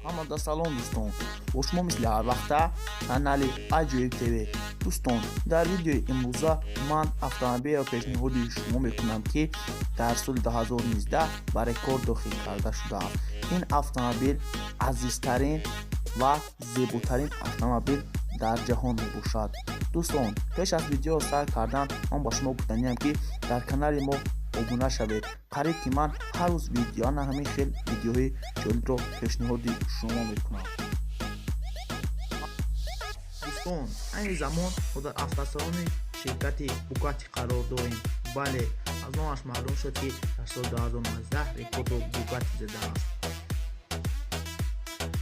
ҳамада салом дӯстон, бо шумо мисли ҳар вақта канали Аҷоиб ТВ. дӯстон, дар видеои имрӯза ман автомобилро пешниҳоди шумо мекунам ки дар соли 2019 ба рекорд дохил карда шудааст. ин автомобил азизтарин ва зеботарин автомобил дар ҷаҳон мебошад. дӯстон, пеш аз видео сайр кардан ман ба шумо гуфтанидам ки дар канали мо обуна шавед. қариб ки ман ҳар рӯз видео на ҳамин хел видеоҳои ҷолибро пешниҳоди шумо мекунам. дӯстон, айни замон мо дар автосалони ширкати Bugatti қарор дорем. бале, аз номаш маълум шуд ки дар соли 2019 рекордро Bugatti задааст.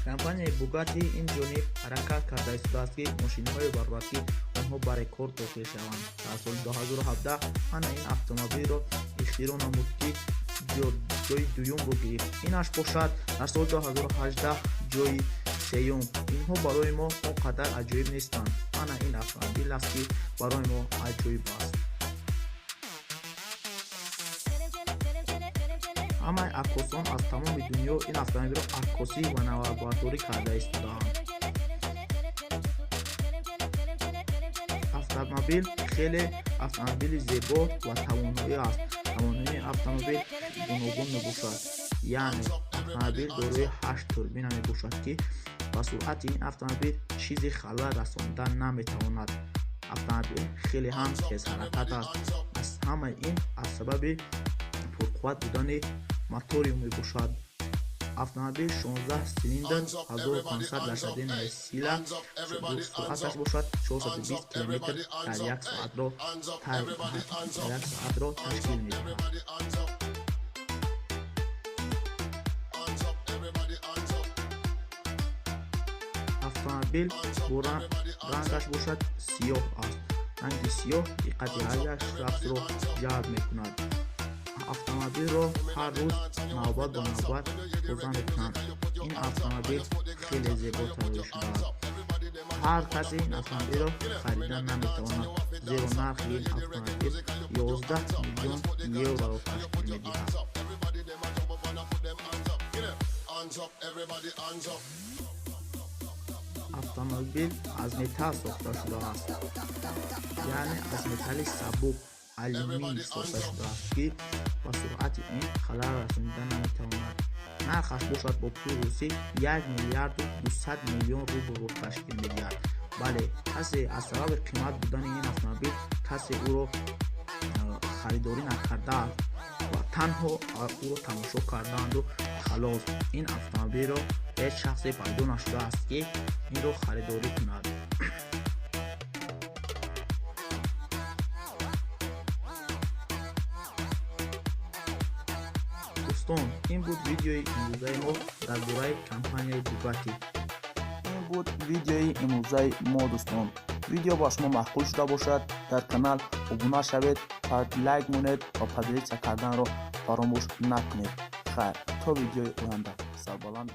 компанияи Bugatti ин ҷониб ҳаракат карда истодааст ки мошинҳои барвақти онҳо ба рекорд дохил шаванд. дар соли 2017 ана ин автомобилро ихтироъ намуд ки ҷои дуюмро гирифт. инаш бошад дар соли 2018 ҷои сеюм. инҳо барои мо он қадар аҷоиб нестанд. ана ин автомобил аст ки барои мо аҷоиб аст. ҳамаи аккосон аз тамоми дунё ин автомобилро аккосӣ ва навбардорӣ карда истодаанд. автомобил хеле автомобили зебо ва тавоноӣ аст. тавоноии автомобил гуногун мебошад. яъне автомобил дорои 8 турбина мебошад ки ба суръати ин автомобил чизи халал расонидан наметавонад. автомобил хеле ҳам тезҳаракат аст. аз ҳамаи ин аз сабаби пурқувват будани мотори мебошад. автомобил 16 силиндр 1500 лошадинаи сила, суръаташ бошад 420 км дар 1 соатро ташкил медиҳад. автомобил бо рангаш бошад сиёҳ аст. ранги сиёҳ диққати ҳар як шахсро ҷалб мекунад. автомобилро ҳар рӯз навбат ба навбат тоза мекунанд. ин автомобил хеле зебо тарӯи шудааст. ҳар касе ин автомобилро харидан наметавонад, зеро нархи ин автомобил 11 миллион евроро ташкил медиҳад. автомобил аз металл сохта шудааст, яъне аз металли сабук алюминий сохта шудааст ки ба суръати он халал расонидан наметавонад. нархаш бошад бо пули русӣ 1 миллиарду 200 миллион рубл ташкил медиҳад. бале, касе аз сабаби қимат будани ин автомобил касе ӯро харидорӣ накардааст ва танҳо ӯро тамошо кардаанду халос. ин автомобилро ҳеҷ шахсе пайдо нашудааст ки инро харидорӣ кунад. дӯстон, ин буд видеои имрӯзаи мо дар бораи компанияи Bugatti. ин буд видеои имрӯзаи мо дӯстон. видео ба шумо маъқул шуда бошад, дар канал обуна шавед, лайк монед ва поделитсия карданро фаромӯш накунед. хайр, то видеои оянда. сарбаланд.